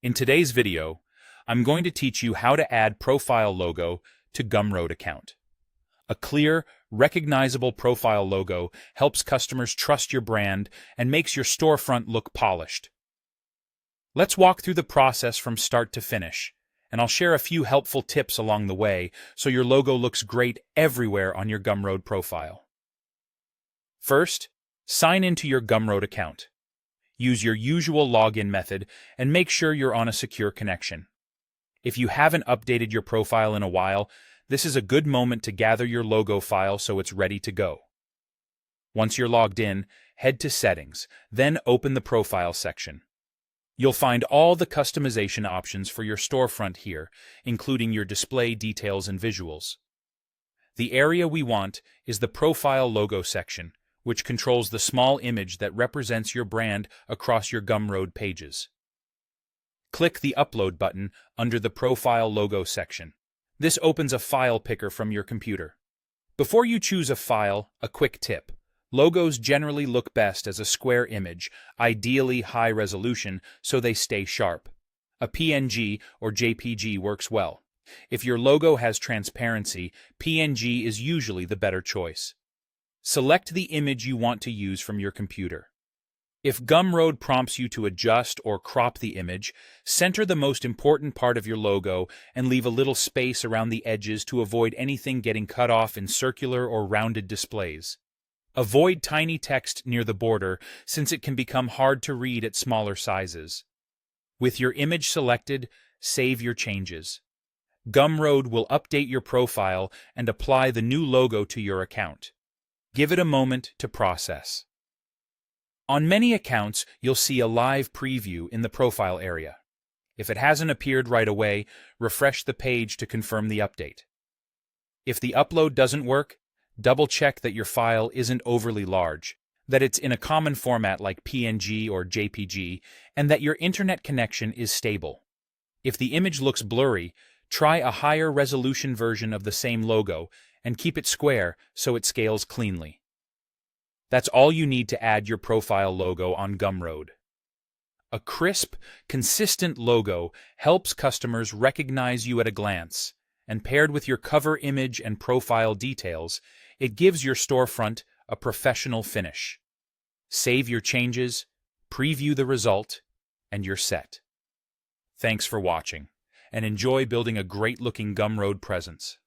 In today's video, I'm going to teach you how to add profile logo to Gumroad account. A clear, recognizable profile logo helps customers trust your brand and makes your storefront look polished. Let's walk through the process from start to finish, and I'll share a few helpful tips along the way so your logo looks great everywhere on your Gumroad profile. First, sign into your Gumroad account. Use your usual login method and make sure you're on a secure connection. If you haven't updated your profile in a while, this is a good moment to gather your logo file so it's ready to go. Once you're logged in, head to Settings, then open the Profile section. You'll find all the customization options for your storefront here, including your display details and visuals. The area we want is the Profile Logo section, which controls the small image that represents your brand across your Gumroad pages. Click the Upload button under the Profile Logo section. This opens a file picker from your computer. Before you choose a file, a quick tip. Logos generally look best as a square image, ideally high resolution, so they stay sharp. A PNG or JPG works well. If your logo has transparency, PNG is usually the better choice. Select the image you want to use from your computer. If Gumroad prompts you to adjust or crop the image, center the most important part of your logo and leave a little space around the edges to avoid anything getting cut off in circular or rounded displays. Avoid tiny text near the border since it can become hard to read at smaller sizes. With your image selected, save your changes. Gumroad will update your profile and apply the new logo to your account. Give it a moment to process. On many accounts, you'll see a live preview in the profile area. If it hasn't appeared right away, refresh the page to confirm the update. If the upload doesn't work, double-check that your file isn't overly large, that it's in a common format like PNG or JPG, and that your internet connection is stable. If the image looks blurry, try a higher resolution version of the same logo and keep it square so it scales cleanly. That's all you need to add your profile logo on Gumroad. A crisp, consistent logo helps customers recognize you at a glance, and paired with your cover image and profile details, it gives your storefront a professional finish. Save your changes, preview the result, and you're set. Thanks for watching, and enjoy building a great-looking Gumroad presence.